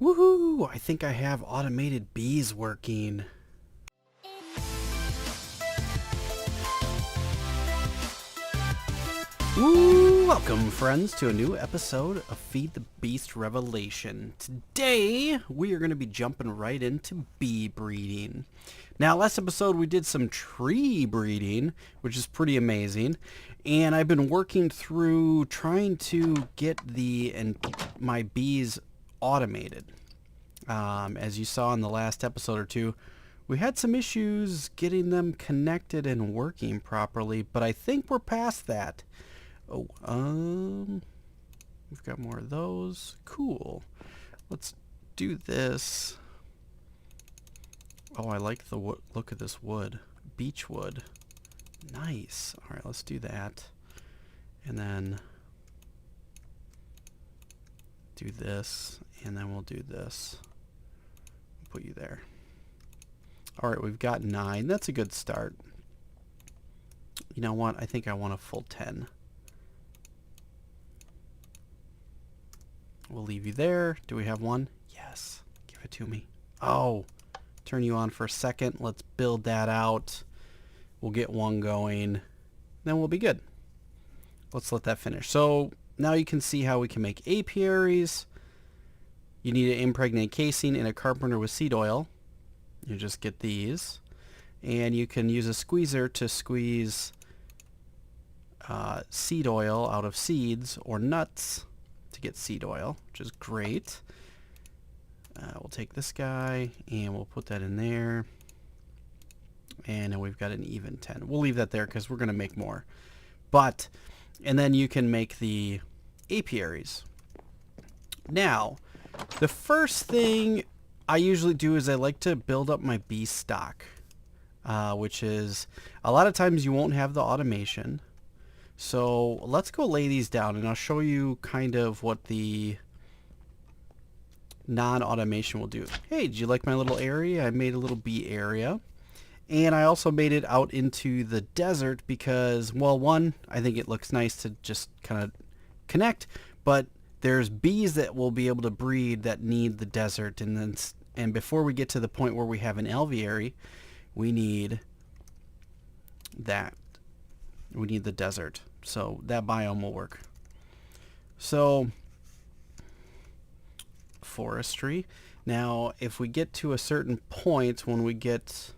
Woohoo! I think I have automated bees working. Woo! Welcome, friends, to a new episode of Feed the Beast Revelation. Today, we are going to be jumping right into bee breeding. Now, last episode, we did some tree breeding, which is pretty amazing. And I've been working through trying to get my bees automated. As you saw in the last episode or two, we had some issues getting them connected and working properly, but I think we're past that. Oh, we've got more of those. Cool. Let's do this. Oh, I like the look of this wood. Beech wood. Nice. All right, let's do that. And then do this, and then we'll do this. Put you there. All right, we've got 9. That's a good start. You know what? I think I want a full 10. We'll leave you there. Do we have one? Yes. Give it to me. Oh, turn you on for a second. Let's build that out. We'll get one going. Then we'll be good. Let's let that finish. So now you can see how we can make apiaries. You need an impregnate casing and a carpenter with seed oil. You just get these. And you can use a squeezer to squeeze seed oil out of seeds or nuts to get seed oil, which is great. We'll take this guy and we'll put that in there. And then we've got an even 10. We'll leave that there because we're going to make more. And then you can make the apiaries. Now, the first thing I usually do is I like to build up my bee stock, which is a lot of times you won't have the automation. So let's go lay these down and I'll show you kind of what the non-automation will do. Hey, did you like my little area? I made a little bee area. And I also made it out into the desert because, well, one, I think it looks nice to just kind of connect, but there's bees that will be able to breed that need the desert. And before we get to the point where we have an alveary, we need that. We need the desert. So that biome will work. So forestry. Now, if we get to a certain point, when we get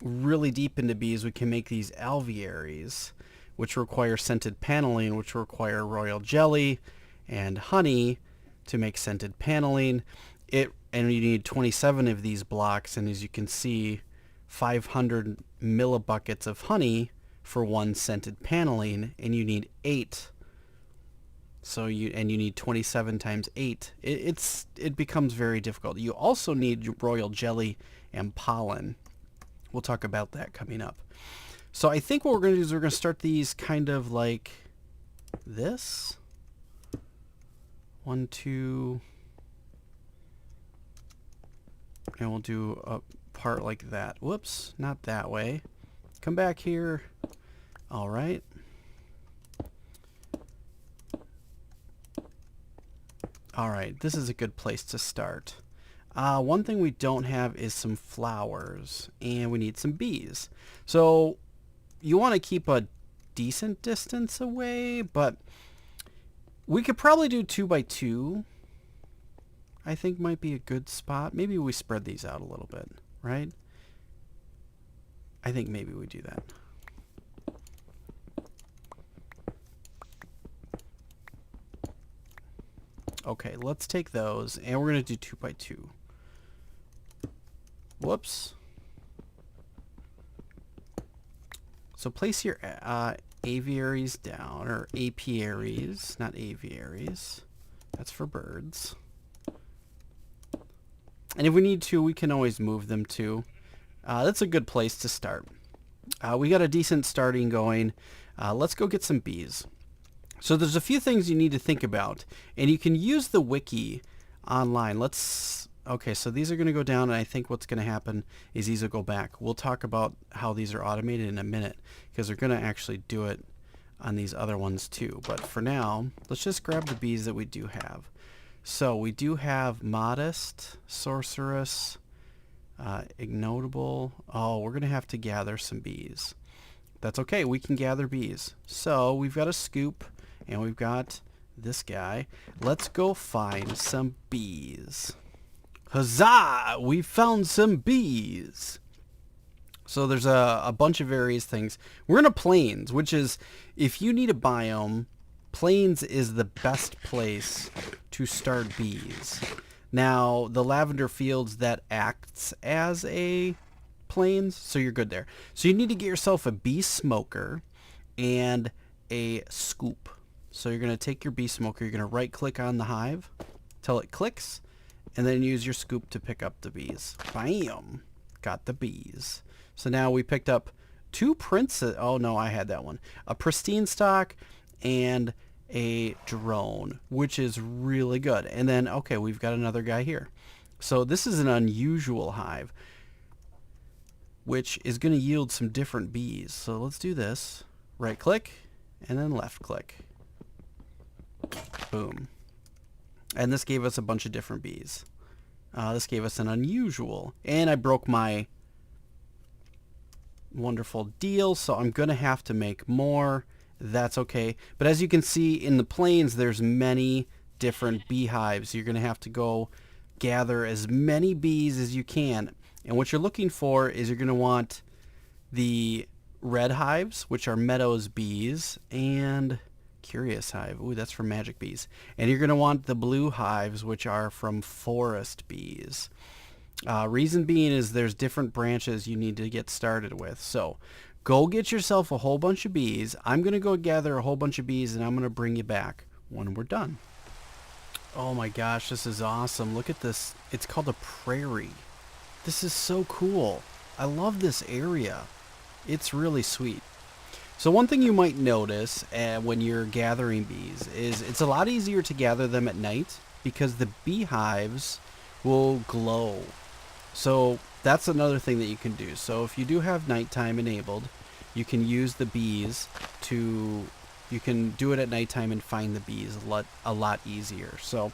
really deep into bees, we can make these alvearies, which require scented paneling, which require royal jelly and honey to make scented paneling. And you need 27 of these blocks, and as you can see, 500 millibuckets of honey for one scented paneling, and you need 8. So you need 27 times 8. It becomes very difficult. You also need royal jelly and pollen. We'll talk about that coming up. So I think what we're going to do is we're going to start these kind of like this. 1, 2, and we'll do a part like that. Whoops, not that way. Come back here. All right. All right, this is a good place to start. One thing we don't have is some flowers, and we need some bees. So you want to keep a decent distance away, but we could probably do 2 by 2. I think might be a good spot. Maybe we spread these out a little bit, right? I think maybe we do that. Okay, let's take those, and we're going to do 2 by 2. Whoops. So place your aviaries down, or apiaries, not aviaries. That's for birds. And if we need to, we can always move them too. That's a good place to start. We got a decent starting going. Let's go get some bees. So there's a few things you need to think about, and you can use the wiki online. Okay, so these are going to go down, and I think what's going to happen is these will go back. We'll talk about how these are automated in a minute, because they're going to actually do it on these other ones too. But for now, let's just grab the bees that we do have. So we do have modest, sorceress, ignotable. Oh, we're going to have to gather some bees. That's okay. We can gather bees. So we've got a scoop and we've got this guy. Let's go find some bees. Huzzah! We found some bees. So there's a bunch of various things. We're in a plains, which is, if you need a biome, plains is the best place to start bees. Now, the lavender fields, that acts as a plains, so you're good there. So you need to get yourself a bee smoker and a scoop. So you're going to take your bee smoker, you're going to right click on the hive till it clicks, and then use your scoop to pick up the bees. Bam! Got the bees. So now we picked up 2 princes. Oh no, I had that one. A pristine stock and a drone, which is really good. And then, okay, we've got another guy here. So this is an unusual hive, which is going to yield some different bees. So let's do this. Right click and then left click. Boom. And this gave us a bunch of different bees. This gave us an unusual. And I broke my wonderful deal, so I'm going to have to make more. That's okay. But as you can see in the plains, there's many different beehives. You're going to have to go gather as many bees as you can. And what you're looking for is you're going to want the red hives, which are Meadows bees, and Curious hive. Ooh, that's from Magic Bees. And you're going to want the blue hives, which are from Forest bees. Reason being is there's different branches you need to get started with. So go get yourself a whole bunch of bees. I'm going to go gather a whole bunch of bees, and I'm going to bring you back when we're done. Oh my gosh, this is awesome. Look at this. It's called a prairie. This is so cool. I love this area. It's really sweet. So one thing you might notice when you're gathering bees is it's a lot easier to gather them at night because the beehives will glow. So that's another thing that you can do. So if you do have nighttime enabled, you can use the bees to, you can do it at nighttime and find the bees a lot easier. So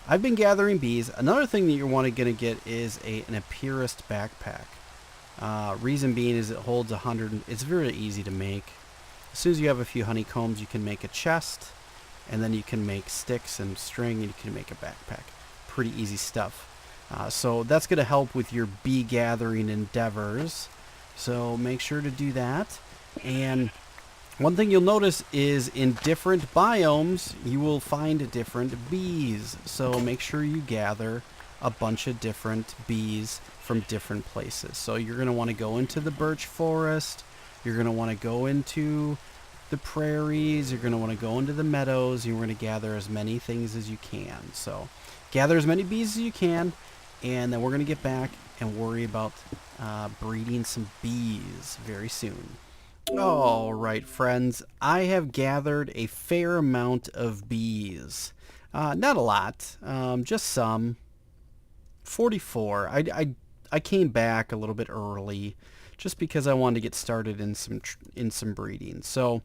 I've been gathering bees. Another thing that you're going to get is an Apiarist backpack. Reason being is it holds 100. It's very easy to make. As soon as you have a few honeycombs, you can make a chest, and then you can make sticks and string, and you can make a backpack. Pretty easy stuff. So that's going to help with your bee gathering endeavors. So make sure to do that. And one thing you'll notice is in different biomes, you will find different bees. So make sure you gather a bunch of different bees from different places. So you're going to want to go into the birch forest. You're going to want to go into the prairies. You're going to want to go into the meadows. You're going to gather as many things as you can. So gather as many bees as you can. And then we're going to get back and worry about breeding some bees very soon. All right, friends. I have gathered a fair amount of bees. Not a lot. Just some. 44. I came back a little bit early just because I wanted to get started in some breeding. So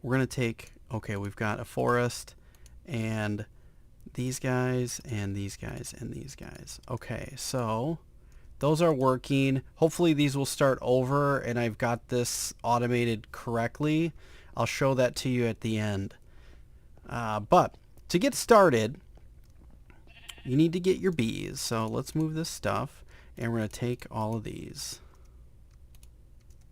we're going to take, okay, we've got a forest and these guys and these guys and these guys. Okay, so those are working. Hopefully these will start over and I've got this automated correctly. I'll show that to you at the end. But to get started, you need to get your bees. So let's move this stuff and we're going to take all of these.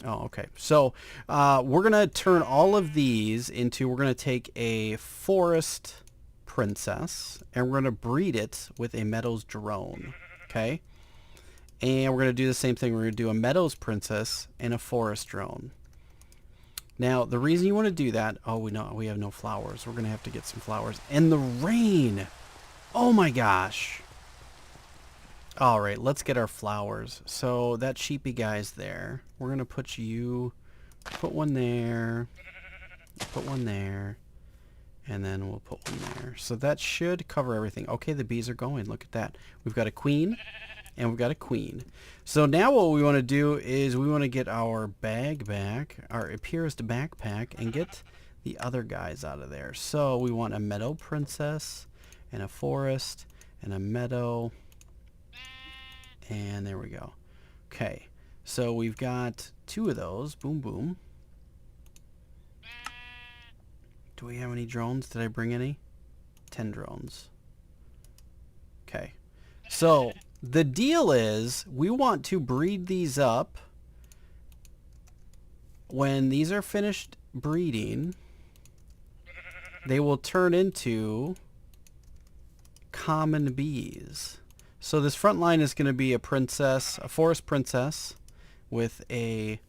Oh, okay. So we're going to turn all of these into, we're going to take a forest princess and we're going to breed it with a meadows drone. Okay. And we're going to do the same thing. We're going to do a meadows princess and a forest drone. Now, the reason you want to do that, oh, we have no flowers. We're going to have to get some flowers. And the rain. Oh my gosh. All right, let's get our flowers. So that sheepy guy's there. We're going to put you, put one there, put one there, and then we'll put one there. So that should cover everything. Okay, the bees are going. Look at that. We've got a queen and we've got a queen. So now what we want to do is we want to get our bag back, our Apiarist backpack, and get the other guys out of there. So we want a meadow princess, and a forest and a meadow. And there we go. Okay, so we've got 2 of those. Boom, boom. Do we have any drones? Did I bring any? 10 drones. Okay. So the deal is we want to breed these up. When these are finished breeding, they will turn into common bees. So this front line is going to be a princess, a forest princess with a...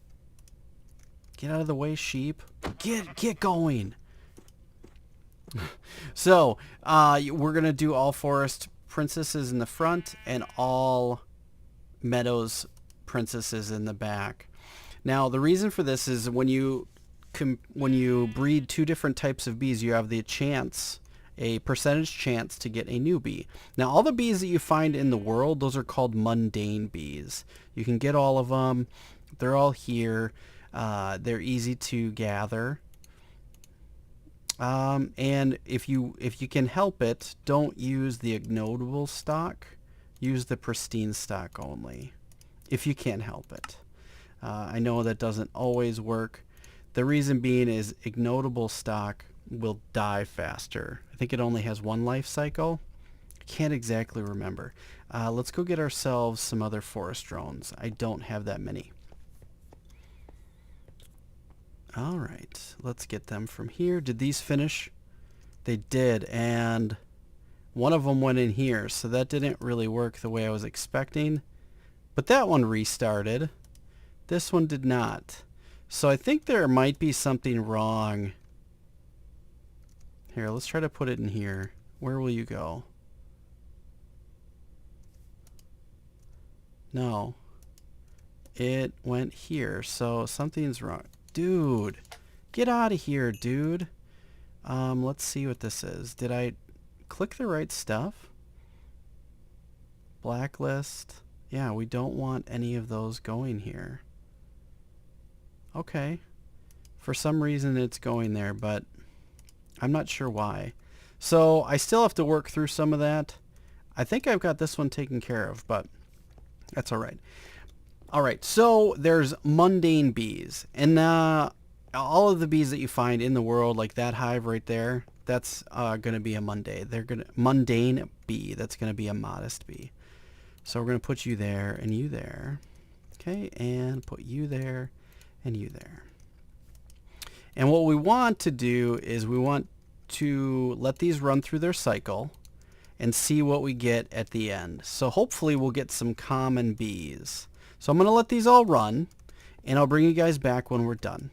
Get out of the way, sheep. Get going. So we're going to do all forest princesses in the front and all meadows princesses in the back. Now the reason for this is when you breed 2 different types of bees, you have the chance, a percentage chance to get a new bee. Now all the bees that you find in the world, those are called mundane bees. You can get all of them. They're all here. They're easy to gather. And if you can help it, don't use the ignoble stock. Use the pristine stock only, if you can't help it. I know that doesn't always work. The reason being is ignoble stock will die faster. I think it only has 1 life cycle. I can't exactly remember. Let's go get ourselves some other forest drones. I don't have that many. All right, let's get them from here. Did these finish? They did, and one of them went in here, so that didn't really work the way I was expecting. But that one restarted. This one did not. So I think there might be something wrong. Here, let's try to put it in here. Where will you go? No. It went here, so something's wrong. Dude, get out of here, dude. Let's see what this is. Did I click the right stuff? Blacklist. Yeah, we don't want any of those going here. Okay. For some reason it's going there, but I'm not sure why. So I still have to work through some of that. I think I've got this one taken care of, but that's all right. All right, so there's mundane bees, and all of the bees that you find in the world, like that hive right there, that's going to be a mundane bee. That's going to be a modest bee. So we're going to put you there and you there, okay, and put you there and you there. And what we want to do is we want to let these run through their cycle and see what we get at the end. So hopefully we'll get some common bees. So I'm going to let these all run, and I'll bring you guys back when we're done.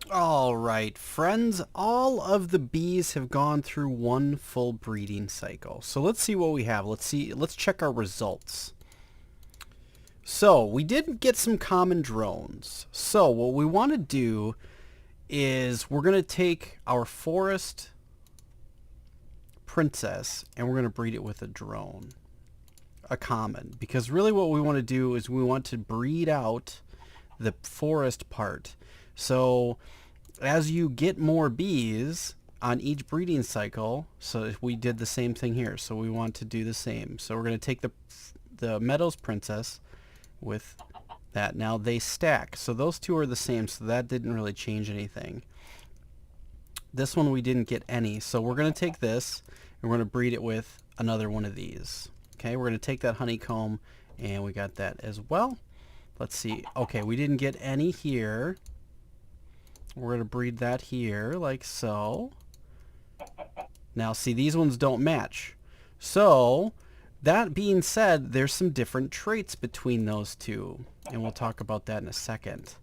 All right, friends, all of the bees have gone through 1 full breeding cycle. So let's see what we have. Let's check our results. So we did get some common drones. So what we want to do is we're going to take our forest princess and we're going to breed it with a drone. A common, because really what we want to do is we want to breed out the forest part. So as you get more bees on each breeding cycle, so if we did the same thing here, so we want to do the same. So we're going to take the meadows princess with that. Now they stack, so those 2 are the same, so that didn't really change anything. This one we didn't get any, so we're going to take this and we're going to breed it with another one of these. Okay, we're going to take that honeycomb, and we got that as well. Let's see. Okay, we didn't get any here. We're going to breed that here, like so. Now, see, these ones don't match. So, that being said, there's some different traits between those 2, and we'll talk about that in a second.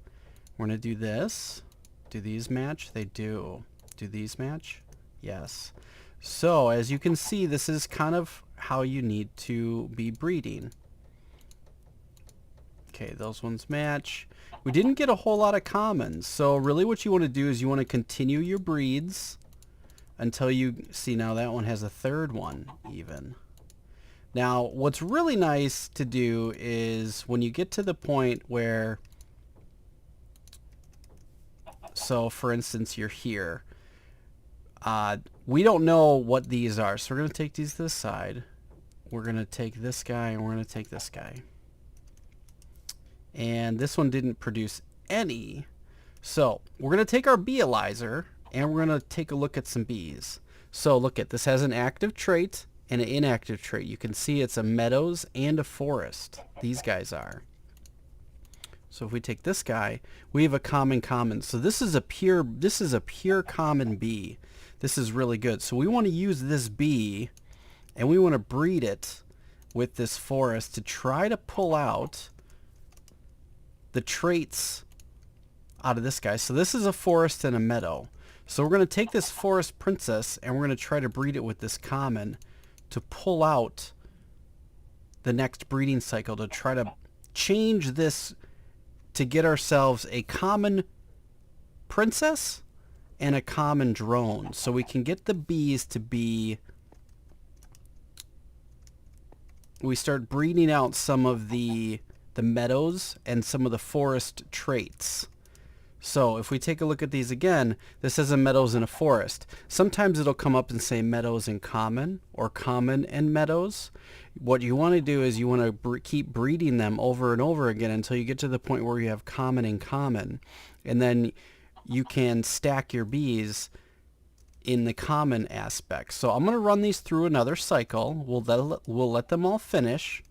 We're going to do this. Do these match? They do. Do these match? Yes. So, as you can see, this is kind of how you need to be breeding. Okay, those ones match. We didn't get a whole lot of commons, so really what you want to do is you want to continue your breeds until you see now that one has a 3rd one even. Now, what's really nice to do is when you get to the point where, so for instance, you're here, We don't know what these are, so we're going to take these to the side. We're going to take this guy, and we're going to take this guy. And this one didn't produce any. So we're going to take our beealyzer, and we're going to take a look at some bees. So look at this, has an active trait and an inactive trait. You can see it's a meadows and a forest. These guys are. So if we take this guy, we have a common. So this is a pure common bee. This is really good. So we want to use this bee, and we want to breed it with this forest to try to pull out the traits out of this guy. So this is a forest and a meadow. So we're going to take this forest princess, and we're going to try to breed it with this common to pull out the next breeding cycle, to try to change this to get ourselves a common princess and a common drone. So we can get the bees to be... We start breeding out some of the meadows and some of the forest traits. So if we take a look at these again, this is a meadows and a forest. Sometimes it'll come up and say meadows and common, or common and meadows. What you want to do is you want to keep breeding them over and over again until you get to the point where you have common and common. And then you can stack your bees in the common aspect. So I'm going to run these through another cycle. We'll let them all finish,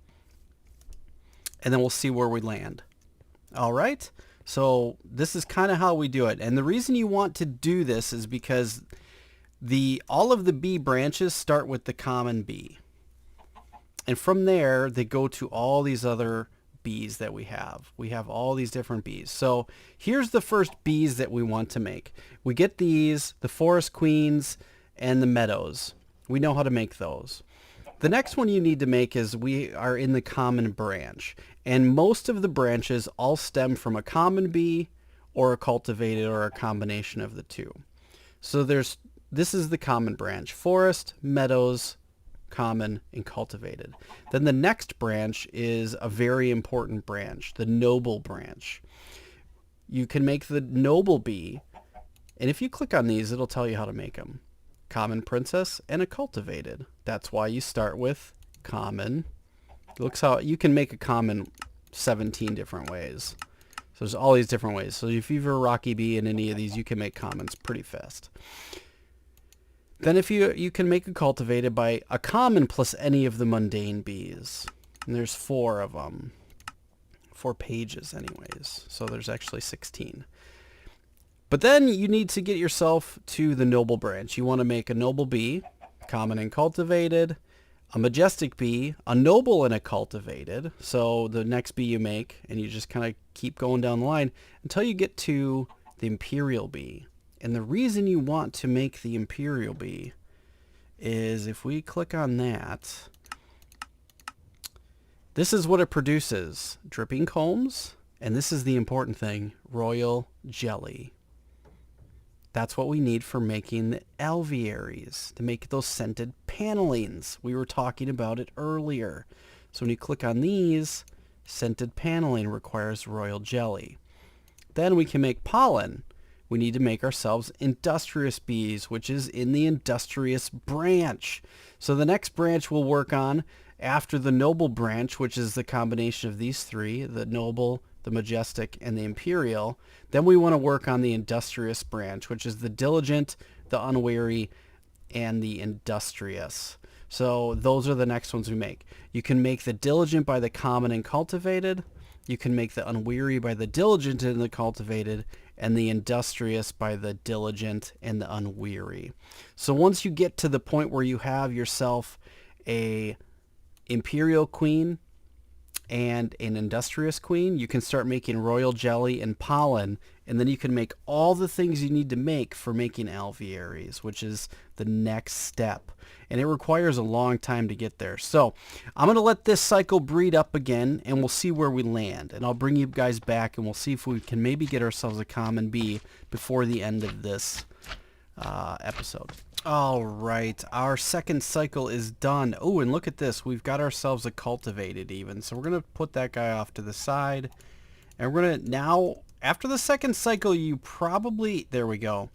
and then we'll see where we land. All right? So this is kind of how we do it. And the reason you want to do this is because all of the bee branches start with the common bee. And from there, they go to all these other bees that we have. We have all these different bees. So here's the first bees that we want to make. We get these, the forest queens and the meadows. We know how to make those. The next one you need to make is we are in the common branch. And most of the branches all stem from a common bee or a cultivated or a combination of the two. So this is the common branch: forest, meadows, common, and cultivated. Then the next branch is a very important branch, the noble branch. You can make the noble bee, and if you click on these, it'll tell you how to make them. Common princess and a cultivated. That's why you start with common. Looks how you can make a common 17 different ways. So there's all these different ways. So if you're a rocky bee in any of these, you can make commons pretty fast. Then if you can make a cultivated by a common plus any of the mundane bees. And there's 4 of them. 4 pages anyways. So there's actually 16. But then you need to get yourself to the noble branch. You want to make a noble bee, common and cultivated, a majestic bee, a noble and a cultivated. So the next bee you make, and you just kind of keep going down the line until you get to the Imperial Bee. And the reason you want to make the Imperial Bee is if we click on that, this is what it produces: dripping combs, and this is the important thing, royal jelly. That's what we need for making the alvearies, to make those scented panelings. We were talking about it earlier. So when you click on these, scented paneling requires royal jelly. Then we can make pollen. We need to make ourselves industrious bees, which is in the industrious branch. So the next branch we'll work on after the noble branch, which is the combination of these 3, the noble, the majestic, and the imperial. Then we want to work on the industrious branch, which is the diligent, the unwary, and the industrious. So those are the next ones we make. You can make the diligent by the common and cultivated. You can make the unweary by the diligent and the cultivated, and the industrious by the diligent and the unweary. So once you get to the point where you have yourself a imperial queen and an industrious queen, you can start making royal jelly and pollen, and then you can make all the things you need to make for making alvearies, which is the next step. And it requires a long time to get there. So I'm going to let this cycle breed up again, and we'll see where we land. And I'll bring you guys back, and we'll see if we can maybe get ourselves a common bee before the end of this episode. All right, our second cycle is done. Oh, and look at this. We've got ourselves a cultivated even. So we're going to put that guy off to the side. And we're going to now, after the second cycle, you probably, there we go.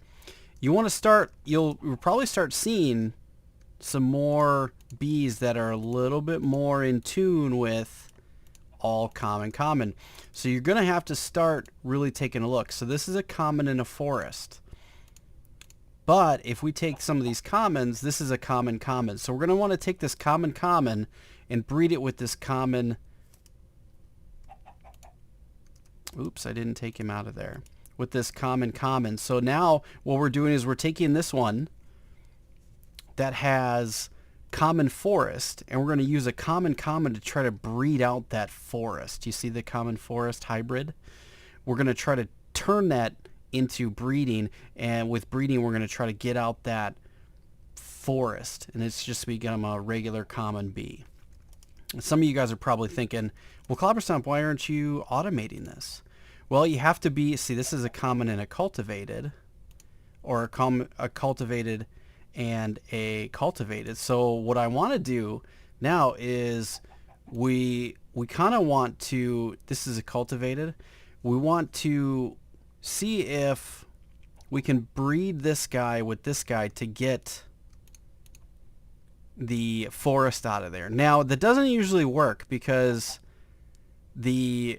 you want to start, you'll probably start seeing some more bees that are a little bit more in tune with all common. So you're going to have to start really taking a look. So this is a common in a forest. But if we take some of these commons, this is a common. So we're going to want to take this common and breed it with this common. Oops, I didn't take him out of there. With this common. So now what we're doing is we're taking this one that has common forest, and we're going to use a common to try to breed out that forest. You see the common forest hybrid? We're going to try to turn that into breeding, and with breeding we're going to try to get out that forest, and it's just become a regular common bee. Some of you guys are probably thinking, well, Clobberstomp, why aren't you automating this? Well, you have to be, see, this is a common and a cultivated, or a cultivated and a cultivated. So what I want to do now is we kind of want to, this is a cultivated, we want to see if we can breed this guy with this guy to get the forest out of there. Now that doesn't usually work because you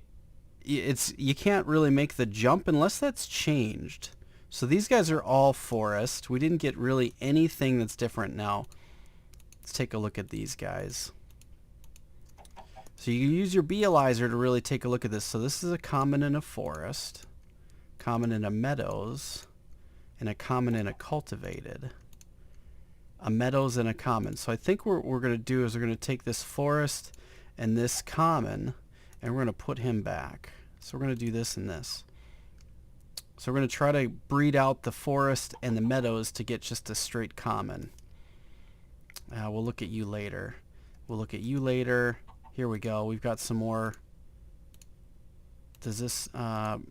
can't really make the jump unless that's changed. So these guys are all forest. We didn't get really anything that's different. Now let's take a look at these guys. So you use your beealyzer to really take a look at this. So this is a common in a forest, common in a meadows, and a common in a cultivated. A meadows and a common. So I think what we're going to do is we're going to take this forest and this common, and we're going to put him back. So we're going to do this and this. So we're going to try to breed out the forest and the meadows to get just a straight common. We'll look at you later. We'll look at you later. Here we go. We've got some more. Does this... let's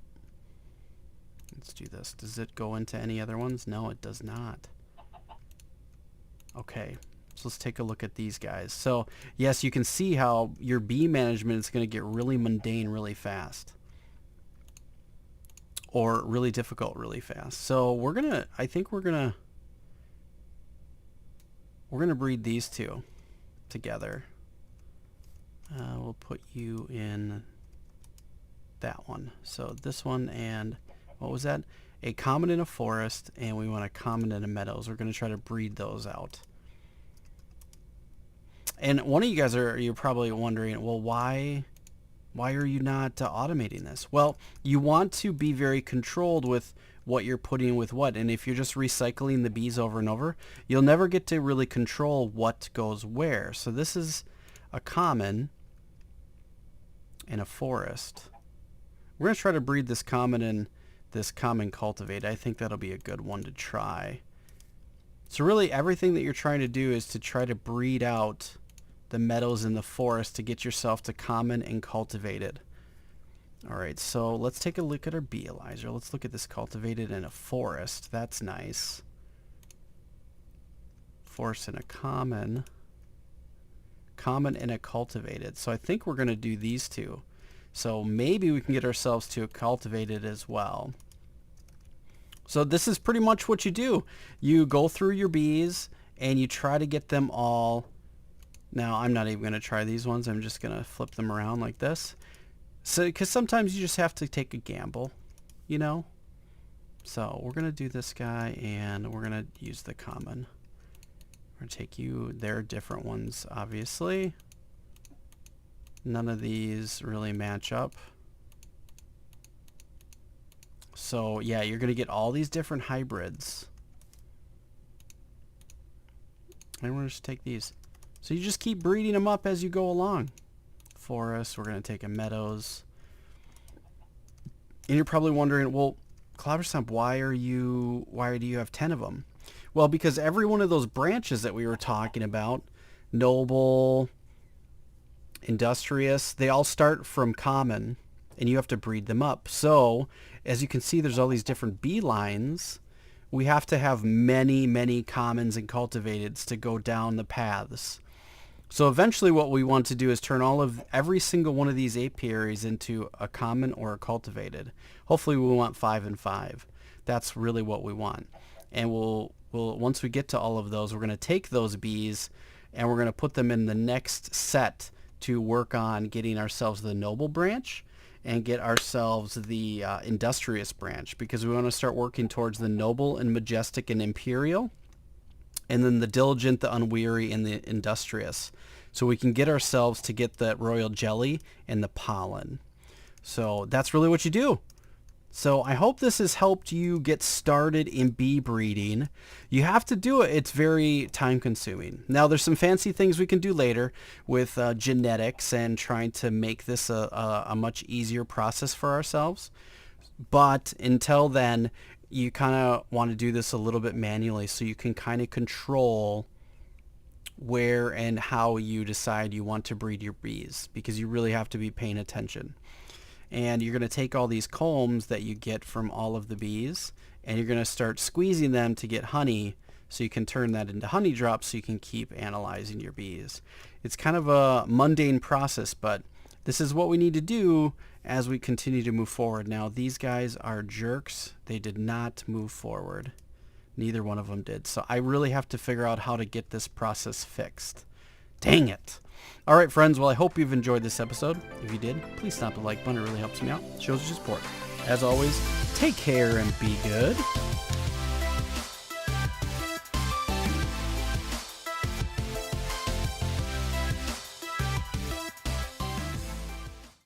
do this. Does it go into any other ones? No, it does not. Okay, so let's take a look at these guys. So yes, you can see how your bee management is going to get really mundane really fast, or really difficult really fast. So I think we're gonna breed these two together. We'll put you in that one. So this one, and what was that? A common in a forest, and we want a common in a meadows. We're going to try to breed those out. And one of you guys you're probably wondering, well, why are you not automating this? Well, you want to be very controlled with what you're putting with what. And if you're just recycling the bees over and over, you'll never get to really control what goes where. So this is a common in a forest. We're going to try to breed this common in this common cultivate. I think that'll be a good one to try. So really everything that you're trying to do is to try to breed out the meadows in the forest to get yourself to common and cultivated. Alright, so let's take a look at our beealyzer. Let's look at this cultivated in a forest. That's nice. Forest in a common. Common and a cultivated. So I think we're going to do these two. So maybe we can get ourselves to a cultivated as well. So this is pretty much what you do. You go through your bees and you try to get them all. Now I'm not even going to try these ones. I'm just going to flip them around like this. So because sometimes you just have to take a gamble, you know. So we're going to do this guy and we're going to use the common. We're going to take you. They're different ones, obviously. None of these really match up. So yeah, you're going to get all these different hybrids. And we're going to just take these. So you just keep breeding them up as you go along. Forest, we're going to take a meadows. And you're probably wondering, well, Clobberstomp, why do you have 10 of them? Well, because every one of those branches that we were talking about, noble, industrious, they all start from common and you have to breed them up. So as you can see, there's all these different bee lines. We have to have many commons and cultivateds to go down the paths. So eventually what we want to do is turn every single one of these apiaries into a common or a cultivated. Hopefully we want 5 and 5. That's really what we want. And we'll once we get to all of those, we're going to take those bees and we're going to put them in the next set to work on getting ourselves the noble branch and get ourselves the industrious branch, because we want to start working towards the noble and majestic and imperial, and then the diligent, the unweary, and the industrious, so we can get ourselves to get the royal jelly and the pollen. So that's really what you do. So I hope this has helped you get started in bee breeding. You have to do it. It's very time consuming. Now there's some fancy things we can do later with genetics and trying to make this a much easier process for ourselves. But until then, you kind of want to do this a little bit manually so you can kind of control where and how you decide you want to breed your bees, because you really have to be paying attention. And you're going to take all these combs that you get from all of the bees and you're going to start squeezing them to get honey, so you can turn that into honey drops so you can keep analyzing your bees. It's kind of a mundane process, but this is what we need to do as we continue to move forward. Now these guys are jerks. They did not move forward. Neither one of them did. So I really have to figure out how to get this process fixed. Dang it. All right, friends. Well, I hope you've enjoyed this episode. If you did, please stomp the like button. It really helps me out. Shows your support. As always, take care and be good.